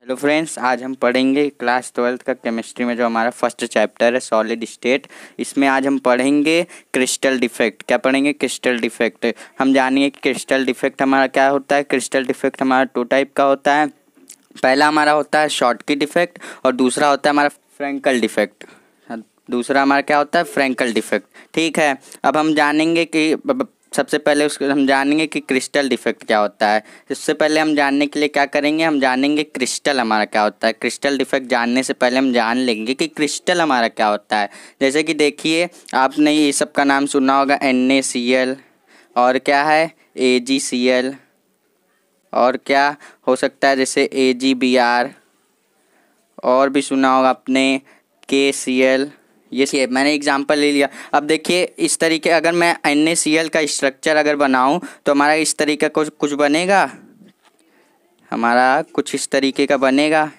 Hello friends, आज हम पढ़ेंगे क्लास 12th का केमिस्ट्री में जो हमारा फर्स्ट चैप्टर है सॉलिड स्टेट। इसमें आज हम पढ़ेंगे क्रिस्टल डिफेक्ट। क्या पढ़ेंगे? Crystal defect. हम जानेंगे कि क्रिस्टल डिफेक्ट हमारा क्या होता है। क्रिस्टल डिफेक्ट हमारा टू टाइप का होता है। पहला हमारा होता है शॉटकी डिफेक्ट और दूसरा होता है हमारा फ्रैंकल डिफेक्ट। दूसरा हमारा क्या होता है? Frenkel defect. ठीक है, अब हम जानेंगे कि सबसे पहले उसको हम जानेंगे कि क्रिस्टल डिफेक्ट क्या होता है। इससे पहले हम जानने के लिए क्या करेंगे, हम जानेंगे क्रिस्टल हमारा क्या होता है। क्रिस्टल डिफेक्ट जानने से पहले हम जान लेंगे कि क्रिस्टल हमारा क्या होता है। जैसे कि देखिए, आपने ये सब का नाम सुना होगा, NaCl और क्या है AgCl और क्या हो सकता है जैसे AgBr और भी सुना होगा आपने KCl। ये मैंने एग्जांपल ले लिया। अब देखिए इस तरीके अगर मैं NaCl का स्ट्रक्चर अगर बनाऊं तो हमारा इस तरीके का कुछ बनेगा, हमारा कुछ इस तरीके का बनेगा,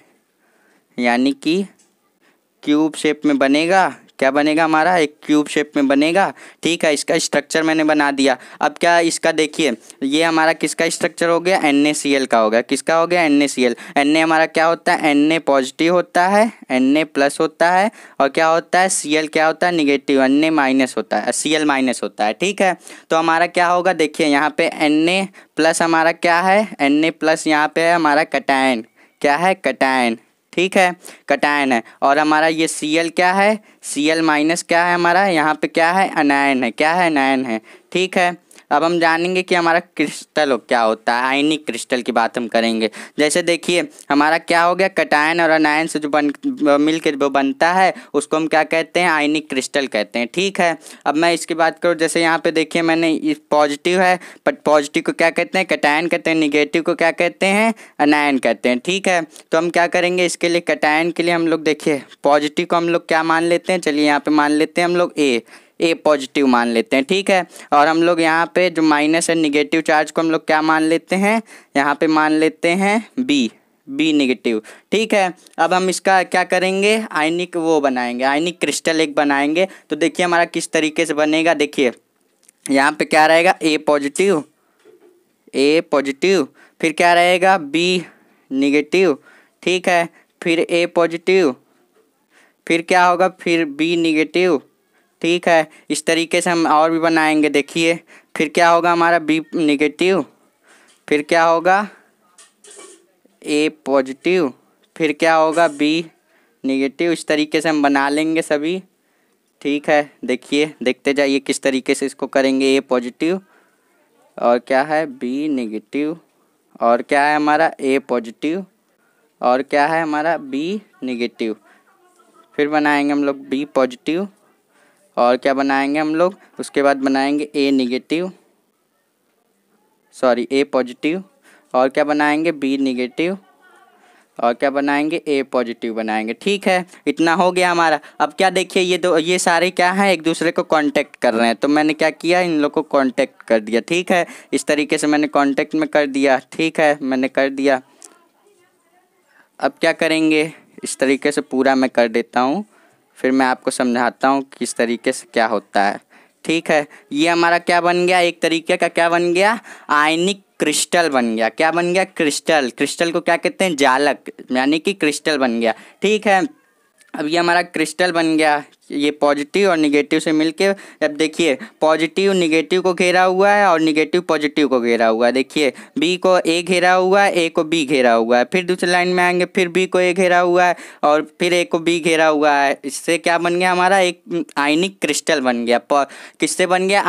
यानी कि क्यूब शेप में बनेगा। क्या बनेगा? हमारा एक क्यूब शेप में बनेगा। ठीक है, इसका स्ट्रक्चर मैंने बना दिया। अब क्या इसका देखिए, ये हमारा किसका स्ट्रक्चर हो गया? NaCl का हो गया। किसका हो गया? NaCl। Na हमारा क्या होता है? Na पॉजिटिव होता है, Na प्लस होता है और क्या होता है? Cl क्या होता है? निगेटिव। Na माइनस होता है, Cl माइनस होता है। ठीक है, तो हमारा क्या होगा? देखिए यहाँ पे Na प्लस हमारा क्या है? Na प्लस यहाँ पे है हमारा कैटायन। क्या है? कैटायन। ठीक है, कैटायन है। और हमारा ये Cl क्या है? Cl माइनस क्या है हमारा? यहाँ पे क्या है? अनायन है। क्या है? अनायन है। ठीक है, अब हम जानेंगे कि हमारा क्रिस्टल क्या होता है। आयनिक क्रिस्टल की बात हम करेंगे। जैसे देखिए हमारा क्या हो गया, कैटायन और अनायन से जो मिल के जो बनता है उसको हम क्या कहते हैं? आयनिक क्रिस्टल कहते हैं। ठीक है, अब मैं इसकी बात करूँ, जैसे यहाँ पे देखिए मैंने इस पॉजिटिव है, बट पॉजिटिव को क्या कहते हैं? कैटायन कहते हैं। निगेटिव को क्या कहते हैं? अनायन कहते हैं। ठीक है, तो हम क्या करेंगे इसके लिए, कैटायन के लिए हम लोग देखिए पॉजिटिव को हम लोग क्या मान लेते हैं? चलिए यहाँ पे मान लेते हैं हम लोग ए पॉजिटिव मान लेते हैं। ठीक है, और हम लोग यहाँ पे जो माइनस है निगेटिव चार्ज को हम लोग क्या मान लेते हैं? यहाँ पे मान लेते हैं बी निगेटिव। ठीक है, अब हम इसका क्या करेंगे? आयनिक वो बनाएंगे, आयनिक क्रिस्टल एक बनाएंगे। तो देखिए हमारा किस तरीके से बनेगा। देखिए यहाँ पे क्या रहेगा? ए पॉजिटिव, फिर क्या रहेगा? B negative. ठीक है, फिर ए पॉजिटिव, फिर क्या होगा? फिर बी निगेटिव। ठीक है, इस तरीके से हम और भी बनाएंगे। देखिए फिर क्या होगा हमारा? बी निगेटिव, फिर क्या होगा? ए पॉजिटिव, फिर क्या होगा? B negative. इस तरीके से हम बना लेंगे सभी। ठीक है, देखिए देखते जाइए किस तरीके से इसको करेंगे। ए पॉजिटिव और क्या है? बी निगेटिव और क्या है हमारा? ए पॉजिटिव और क्या है हमारा? B negative. फिर बनाएंगे हम लोग बी पॉजिटिव और क्या बनाएंगे हम लोग? उसके बाद बनाएंगे ए पॉजिटिव और क्या बनाएंगे? बी निगेटिव और क्या बनाएंगे? ए पॉजिटिव बनाएंगे। ठीक है, इतना हो गया हमारा। अब क्या देखिए, ये सारे क्या हैं? एक दूसरे को कांटेक्ट कर रहे हैं। तो मैंने क्या किया? इन लोग को कांटेक्ट कर दिया। ठीक है, इस तरीके से मैंने कांटेक्ट में कर दिया। ठीक है, मैंने कर दिया। अब क्या करेंगे? इस तरीके से पूरा मैं कर देता हूँ, फिर मैं आपको समझाता हूँ किस तरीके से क्या होता है। ठीक है, ये हमारा क्या बन गया? एक तरीके का क्या बन गया? आयनिक क्रिस्टल बन गया। क्या बन गया? क्रिस्टल। क्रिस्टल को क्या कहते हैं? जालक, यानी कि क्रिस्टल बन गया। ठीक है, अब ये हमारा क्रिस्टल बन गया। ये पॉजिटिव और निगेटिव से मिलके, अब देखिए पॉजिटिव निगेटिव को घेरा हुआ है और निगेटिव पॉजिटिव को घेरा हुआ है। देखिए बी को ए घेरा हुआ है, ए को बी घेरा हुआ है। फिर दूसरी लाइन में आएंगे, फिर बी को ए घेरा हुआ है और फिर ए को बी घेरा हुआ है। इससे क्या बन गया हमारा? एक आयनिक क्रिस्टल बन गया। किससे बन गया?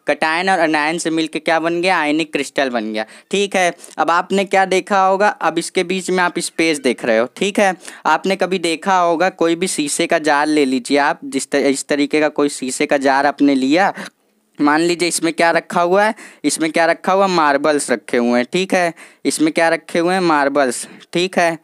कैटायन और अनायन से मिलके क्या बन गया? आयनिक क्रिस्टल बन गया। ठीक है, अब आपने क्या देखा होगा? अब इसके बीच में आप स्पेस देख रहे हो। ठीक है, आपने कभी देखा होगा कोई भी शीशे का जार ले लीजिए आप, इस तरीके का कोई शीशे का जार आपने लिया, मान लीजिए इसमें क्या रखा हुआ है? इसमें क्या रखा हुआ? मार्बल्स रखे हुए हैं। ठीक है, इसमें क्या रखे हुए हैं? मार्बल्स। ठीक है,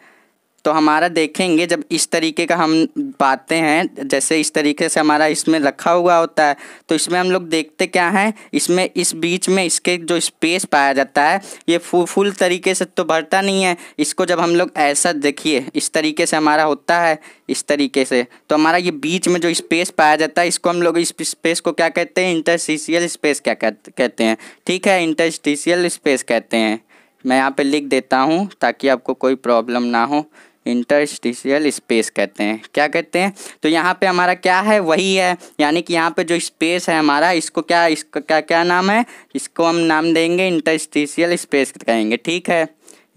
तो हमारा देखेंगे जब इस तरीके का हम पाते हैं, जैसे इस तरीके से हमारा इसमें रखा हुआ होता है, तो इसमें हम लोग देखते क्या हैं? इसमें इस बीच में इसके जो स्पेस पाया जाता है, ये फुल तरीके से तो भरता नहीं है। इसको जब हम लोग ऐसा देखिए, इस तरीके से हमारा होता है, इस तरीके से, तो हमारा ये बीच में जो स्पेस पाया जाता है, इसको हम लोग इस स्पेस को क्या कहते हैं? इंटरस्टिशियल स्पेस क्या कहते हैं। ठीक है, इंटरस्टिशियल स्पेस कहते हैं। मैं यहाँ पे लिख देता हूँ ताकि आपको कोई प्रॉब्लम ना हो। इंटरस्टिशियल स्पेस कहते हैं, क्या कहते हैं? तो यहाँ पे हमारा क्या है, वही है, यानी कि यहाँ पे जो स्पेस है हमारा, इसको क्या, इसका क्या क्या नाम है, इसको हम नाम देंगे इंटरस्टिशियल स्पेस कहेंगे, ठीक है,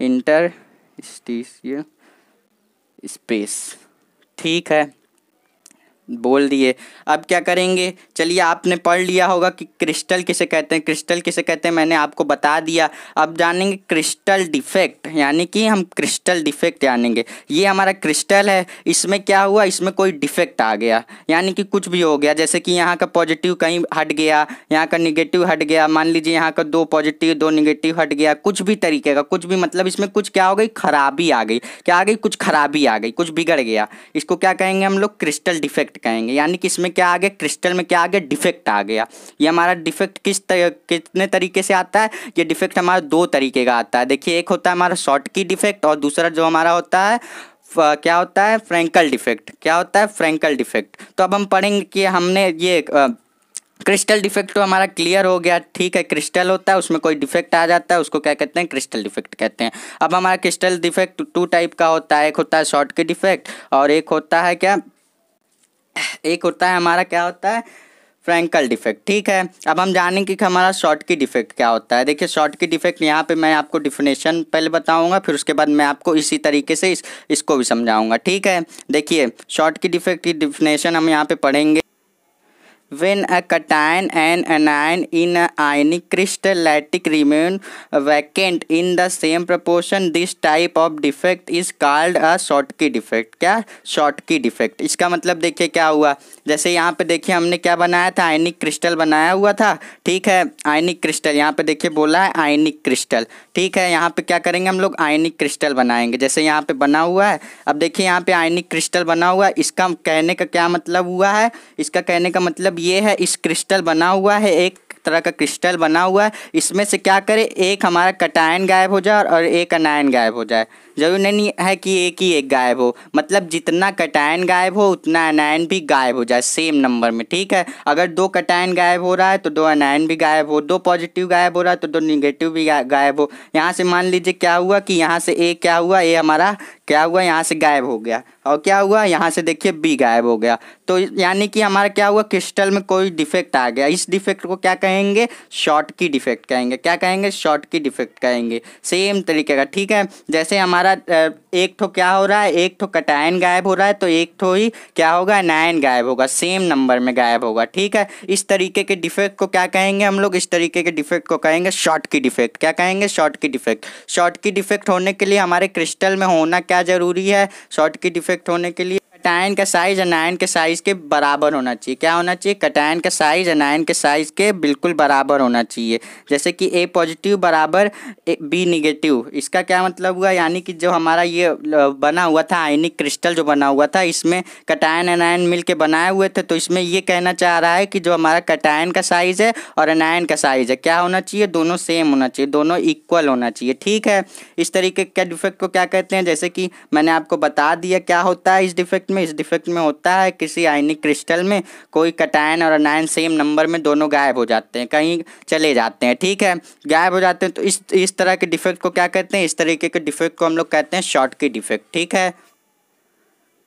इंटरस्टिशियल स्पेस, ठीक है, बोल दिए। अब क्या करेंगे, चलिए आपने पढ़ लिया होगा कि क्रिस्टल किसे कहते हैं, क्रिस्टल किसे कहते हैं मैंने आपको बता दिया। अब जानेंगे क्रिस्टल डिफेक्ट, यानी कि हम क्रिस्टल डिफेक्ट जानेंगे। ये हमारा क्रिस्टल है, इसमें क्या हुआ, इसमें कोई डिफेक्ट आ गया, यानी कि कुछ भी हो गया, जैसे कि यहाँ का पॉजिटिव कहीं हट गया, यहाँ का निगेटिव हट गया, मान लीजिए यहाँ का 2 पॉजिटिव 2 निगेटिव हट गया, कुछ भी तरीके का, कुछ भी मतलब इसमें कुछ क्या हो गई, खराबी आ गई, क्या आ गई, कुछ खराबी आ गई, कुछ बिगड़ गया, इसको क्या कहेंगे हम लोग, क्रिस्टल डिफेक्ट कहेंगे। यानी कि इसमें क्या आ गया, क्रिस्टल में क्या आ गया, डिफेक्ट आ गया। ये हमारा डिफेक्ट कितने तरीके से आता है, ये डिफेक्ट हमारा 2 तरीके का आता है। देखिए, एक होता है हमारा शॉर्ट की डिफेक्ट और दूसरा जो हमारा होता है क्या होता है, फ्रैंकल डिफेक्ट। क्या होता है, फ्रैंकल डिफेक्ट। तो अब हम पढ़ेंगे कि हमने ये क्रिस्टल डिफेक्ट तो हमारा क्लियर हो गया, ठीक है, क्रिस्टल होता है उसमें कोई डिफेक्ट आ जाता है, उसको क्या कहते हैं, क्रिस्टल डिफेक्ट कहते हैं। अब हमारा क्रिस्टल डिफेक्ट 2 टाइप का होता है, एक होता है शॉर्ट की डिफेक्ट और एक होता है क्या, एक होता है हमारा क्या होता है, फ्रैंकल डिफेक्ट, ठीक है। अब हम जानेंगे कि हमारा शॉर्ट की डिफेक्ट क्या होता है। देखिए, शॉर्ट की डिफेक्ट यहाँ पे मैं आपको डिफिनेशन पहले बताऊंगा, फिर उसके बाद मैं आपको इसी तरीके से इसको भी समझाऊंगा, ठीक है। देखिए, शॉर्ट की डिफेक्ट की डिफिनेशन हम यहाँ पे पढ़ेंगे। When a cation and anion in a ionic crystal lattice remain vacant in the same proportion, this type of defect is called a Schottky defect। क्या, Schottky defect। इसका मतलब देखिए क्या हुआ, जैसे यहाँ पे देखिए हमने क्या बनाया था, आयनिक क्रिस्टल बनाया हुआ था, ठीक है, आयनिक क्रिस्टल, यहाँ पे देखिए बोला है आयनिक क्रिस्टल, ठीक है। यहाँ पे क्या करेंगे हम लोग, आयनिक क्रिस्टल बनाएंगे, जैसे यहाँ पे बना हुआ है। अब देखिए यहाँ पे आयनिक क्रिस्टल बना हुआ है, इसका कहने का क्या मतलब हुआ है, इसका कहने का मतलब ये है, इस क्रिस्टल बना हुआ है, एक तरह का क्रिस्टल बना हुआ है, इसमें से क्या करे, एक हमारा कटायन गायब हो जाए और एक अनायन गायब हो जाए। जरूरी नहीं है कि एक गायब हो, मतलब जितना कटायन गायब हो उतना अनायन भी गायब हो जाए सेम नंबर में, ठीक है। अगर 2 कटायन गायब हो रहा है तो 2 अनायन भी गायब हो, 2 पॉजिटिव गायब हो रहा है तो 2 निगेटिव भी गायब हो। यहाँ से मान लीजिए क्या हुआ कि यहाँ से ए क्या हुआ, ए हमारा क्या हुआ, यहाँ से गायब हो गया, और क्या हुआ, यहाँ से देखिए बी गायब हो गया। तो यानी कि हमारा क्या हुआ, क्रिस्टल में कोई डिफेक्ट आ गया। इस डिफेक्ट को क्या कहेंगे, शॉर्टकी डिफेक्ट कहेंगे। क्या कहेंगे, शॉर्टकी डिफेक्ट कहेंगे, सेम तरीके का, ठीक है। जैसे हमारा एक ठो क्या हो रहा है, एक ठो कटायन गायब हो रहा है तो एक ठो ही क्या होगा, अनायन गायब होगा, सेम नंबर में गायब होगा, ठीक है। इस तरीके के डिफेक्ट को क्या कहेंगे हम लोग, इस तरीके के डिफेक्ट को कहेंगे शॉर्टकी डिफेक्ट। क्या कहेंगे, शॉर्टकी डिफेक्ट। शॉर्टकी डिफेक्ट होने के लिए हमारे क्रिस्टल में होना क्या जरूरी है, शॉर्टकी डिफेक्ट होने के लिए कटायन का साइज अनायन के साइज के बराबर होना चाहिए। क्या होना चाहिए, कटायन का साइज अनायन के साइज के बिल्कुल बराबर होना चाहिए। जैसे कि ए पॉजिटिव बराबर बी निगेटिव, इसका क्या मतलब हुआ, यानी कि जो हमारा ये बना हुआ था आयनिक क्रिस्टल जो बना हुआ था, इसमें कटायन अनायन मिल के बनाए हुए थे, तो इसमें ये कहना चाह रहा है कि जो हमारा कटायन का साइज है और अनायन का साइज है क्या होना चाहिए, दोनों सेम होना चाहिए, दोनों इक्वल होना चाहिए, ठीक है। इस तरीके के डिफेक्ट को क्या कहते हैं, जैसे कि मैंने आपको बता दिया क्या होता है इस डिफेक्ट में। इस डिफेक्ट में होता है किसी आयनिक क्रिस्टल में कोई कटायन और अनायन सेम नंबर में दोनों गायब हो जाते हैं, कहीं चले जाते हैं, ठीक है, गायब हो जाते हैं। तो इस तरह के डिफेक्ट को क्या कहते हैं, इस तरीके के डिफेक्ट को हम लोग कहते हैं शॉर्टकी डिफेक्ट, ठीक है।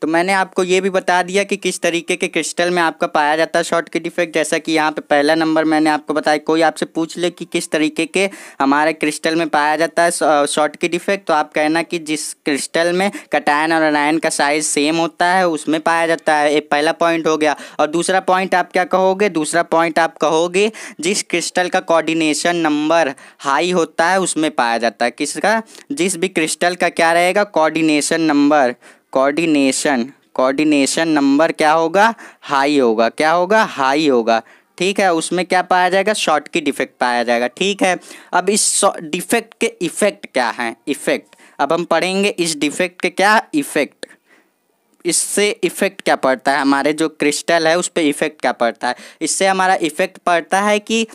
तो मैंने आपको ये भी बता दिया कि किस तरीके के क्रिस्टल में आपका पाया जाता है शॉर्टकी डिफेक्ट। जैसा कि यहाँ पे पहला नंबर मैंने आपको बताया, कोई आपसे पूछ ले कि किस तरीके के हमारे क्रिस्टल में पाया जाता है शॉर्टकी डिफेक्ट, तो आप कहना कि जिस क्रिस्टल में कटायन और अनायन का साइज सेम होता है उसमें पाया जाता है, एक पहला पॉइंट हो गया। और दूसरा पॉइंट आप क्या कहोगे, दूसरा पॉइंट आप कहोगे जिस क्रिस्टल का कोऑर्डिनेशन नंबर हाई होता है उसमें पाया जाता है। किसका, जिस भी क्रिस्टल का क्या रहेगा, कोऑर्डिनेशन नंबर, कोऑर्डिनेशन नंबर क्या होगा, हाई होगा, क्या होगा, हाई होगा, ठीक है। उसमें क्या पाया जाएगा, शॉर्टकी डिफेक्ट पाया जाएगा, ठीक है। अब इस डिफेक्ट के इफेक्ट क्या हैं, इफेक्ट अब हम पढ़ेंगे इस डिफेक्ट के क्या इफेक्ट, इससे इफेक्ट क्या पड़ता है, हमारे जो क्रिस्टल है उस पर इफेक्ट क्या पड़ता है। इससे हमारा इफेक्ट पड़ता है कि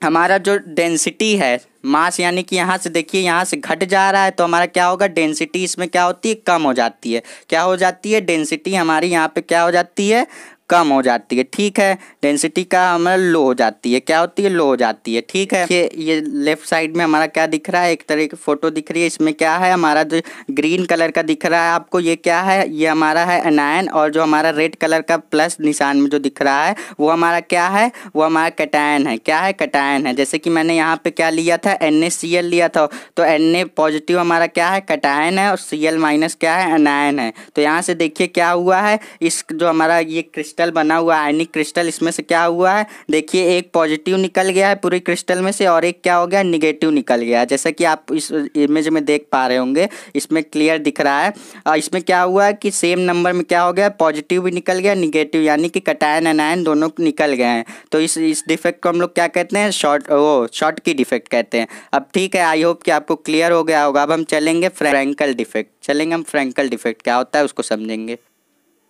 हमारा जो डेंसिटी है, मास, यानी कि यहाँ से देखिए यहाँ से घट जा रहा है तो हमारा क्या होगा, डेंसिटी इसमें क्या होती है, कम हो जाती है। क्या हो जाती है, डेंसिटी हमारी यहाँ पे क्या हो जाती है, कम हो जाती है, ठीक है। डेंसिटी का हमारा लो हो जाती है, क्या होती है, लो हो जाती है, ठीक है। ये लेफ्ट साइड में हमारा क्या दिख रहा है, एक तरह की फोटो दिख रही है। इसमें क्या है, हमारा जो ग्रीन कलर का दिख रहा है आपको, ये क्या है, ये हमारा है एनायन। और जो हमारा रेड कलर का प्लस निशान में जो दिख रहा है वो हमारा क्या है, वो हमारा कैटायन है। क्या है, कैटायन है। जैसे कि मैंने यहाँ पे क्या लिया था, NaCl लिया था, तो Na पॉजिटिव हमारा क्या है, कैटायन है, और Cl माइनस क्या है, एनायन है। तो यहाँ से देखिए क्या हुआ है, इस जो हमारा ये क्रिस्टल बना हुआ है आयनिक क्रिस्टल, इसमें से क्या हुआ है, देखिए एक पॉजिटिव निकल गया है पूरे क्रिस्टल में से, और एक क्या हो गया, निगेटिव निकल गया है। जैसा कि आप इस इमेज में देख पा रहे होंगे, इसमें क्लियर दिख रहा है। और इसमें क्या हुआ है कि सेम नंबर में क्या हो गया, पॉजिटिव भी निकल गया, निगेटिव, यानी कि कैटायन एनायन दोनों निकल गए हैं। तो इस डिफेक्ट को हम लोग क्या कहते हैं, शॉर्ट की डिफेक्ट कहते हैं। अब ठीक है, आई होप कि आपको क्लियर हो गया होगा। अब हम चलेंगे फ्रैंकल डिफेक्ट, चलेंगे हम फ्रैंकल डिफेक्ट क्या होता है उसको समझेंगे।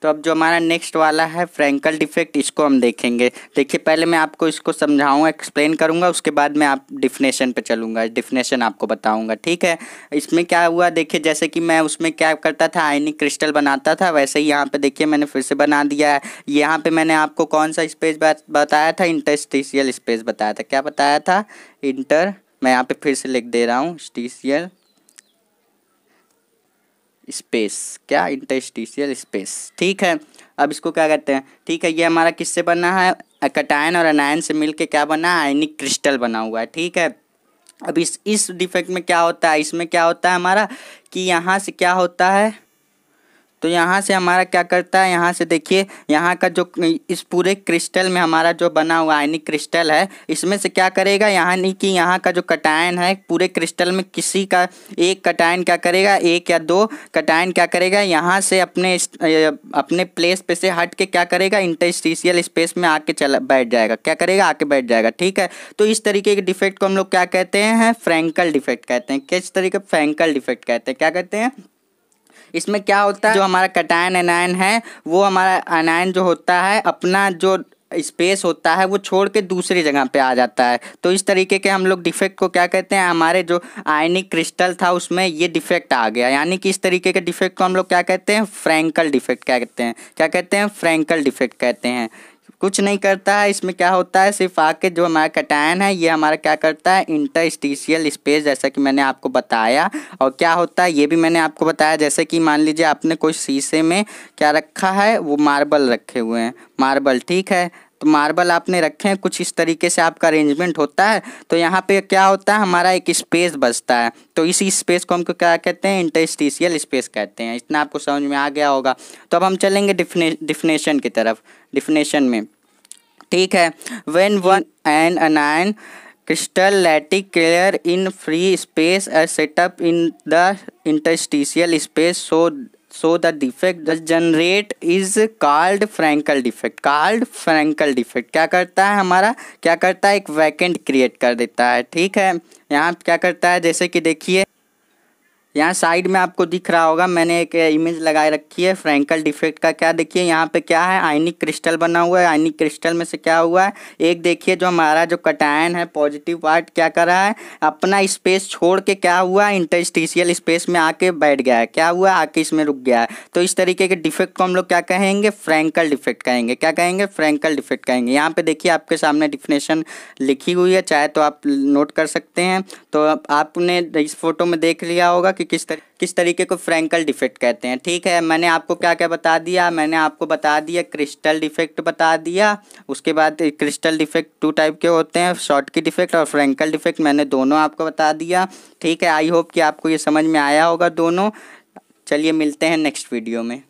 तो अब जो हमारा नेक्स्ट वाला है फ्रैंकल डिफेक्ट, इसको हम देखेंगे। देखिए पहले मैं आपको इसको समझाऊंगा, एक्सप्लेन करूंगा, उसके बाद मैं आप डिफिनेशन पे चलूंगा, डिफिनेशन आपको बताऊंगा, ठीक है। इसमें क्या हुआ, देखिए जैसे कि मैं उसमें क्या करता था, आयनिक क्रिस्टल बनाता था, वैसे ही यहाँ पे देखिए मैंने फिर से बना दिया है। यहाँ पे मैंने आपको कौन सा स्पेस बताया था, इंटरस्टिशियल स्पेस बताया था। क्या बताया था, मैं यहाँ पे फिर से लिख दे रहा हूँ, स्टिशियल स्पेस, क्या, इंटरस्टिशियल स्पेस, ठीक है। अब इसको क्या कहते हैं, ठीक है। ये हमारा किससे बना है, कैटायन और एनायन से मिलके क्या बना है, आयनिक क्रिस्टल बना हुआ है, ठीक है। अब इस डिफेक्ट में क्या होता है, इसमें क्या होता है हमारा कि यहाँ से क्या होता है, तो यहाँ से हमारा क्या करता है, यहाँ से देखिए यहाँ का जो इस पूरे क्रिस्टल में हमारा जो बना हुआ आयनिक क्रिस्टल है, इसमें से क्या करेगा, यहाँ नहीं कि यहाँ का जो कैटायन है पूरे क्रिस्टल में किसी का एक कैटायन क्या करेगा, एक या दो कैटायन क्या करेगा, यहाँ से अपने प्लेस पे से हट के क्या करेगा, इंटरस्टिशियल स्पेस में आके चला बैठ जाएगा, क्या करेगा, आके बैठ जाएगा, ठीक है। तो इस तरीके के डिफेक्ट को हम लोग क्या कहते हैं, फ्रैंकल डिफेक्ट कहते हैं। किस तरीके, फ्रैंकल डिफेक्ट कहते हैं, क्या कहते हैं। इसमें क्या होता है, जो हमारा कैटायन एनायन है, वो हमारा एनायन जो होता है अपना जो स्पेस होता है वो छोड़ के दूसरी जगह पे आ जाता है। तो इस तरीके के हम लोग डिफेक्ट को क्या कहते हैं, हमारे जो आयनिक क्रिस्टल था उसमें ये डिफेक्ट आ गया, यानी कि इस तरीके के डिफेक्ट को हम लोग क्या कहते हैं, फ्रैंकल डिफेक्ट क्या कहते हैं, क्या कहते हैं, फ्रैंकल डिफेक्ट कहते हैं। कुछ नहीं करता है, इसमें क्या होता है, सिर्फ आके जो हमारा कैटायन है ये हमारा क्या करता है, इंटरस्टिशियल स्पेस, जैसा कि मैंने आपको बताया। और क्या होता है ये भी मैंने आपको बताया, जैसे कि मान लीजिए आपने कोई शीशे में क्या रखा है, वो मार्बल रखे हुए हैं, मार्बल, ठीक है। तो मार्बल आपने रखे हैं, कुछ इस तरीके से आपका अरेंजमेंट होता है। तो यहाँ पे क्या होता है, हमारा एक स्पेस बचता है। तो इसी स्पेस को हम क्या कहते हैं, इंटरस्टिशियल स्पेस कहते हैं। इतना आपको समझ में आ गया होगा। तो अब हम चलेंगे डिफिनेशन की तरफ, डिफिनेशन में, ठीक है। When one an anion crystal lattice clear in free space as set up in the interstitial space, so the defect that generate is called Frankel defect, called Frankel defect। क्या करता है हमारा, क्या करता है, एक वैकेंट क्रिएट कर देता है, ठीक है। यहाँ क्या करता है, जैसे कि देखिए यहाँ साइड में आपको दिख रहा होगा, मैंने एक इमेज लगाए रखी है फ्रैंकल डिफेक्ट का। क्या देखिए यहाँ पे क्या है, आयनिक क्रिस्टल बना हुआ है। आयनिक क्रिस्टल में से क्या हुआ है, एक देखिए जो हमारा जो कैटायन है पॉजिटिव पार्ट क्या कर रहा है, अपना स्पेस छोड़ के क्या हुआ, इंटरस्टिशियल स्पेस में आके बैठ गया है, क्या हुआ, आके इसमें रुक गया है। तो इस तरीके के डिफेक्ट को हम लोग क्या कहेंगे, फ्रैंकल डिफेक्ट कहेंगे। क्या कहेंगे, फ्रैंकल डिफेक्ट कहेंगे। यहाँ पे देखिए आपके सामने डिफिनेशन लिखी हुई है, चाहे तो आप नोट कर सकते हैं। तो आपने इस फोटो में देख लिया होगा कि किस तरीके को फ्रैंकल डिफेक्ट कहते हैं, ठीक है। मैंने आपको क्या क्या बता दिया, मैंने आपको बता दिया क्रिस्टल डिफेक्ट बता दिया। उसके बाद क्रिस्टल डिफेक्ट 2 टाइप के होते हैं, शॉर्ट की डिफेक्ट और फ्रैंकल डिफेक्ट, मैंने दोनों आपको बता दिया, ठीक है। आई होप कि आपको ये समझ में आया होगा दोनों। चलिए मिलते हैं नेक्स्ट वीडियो में।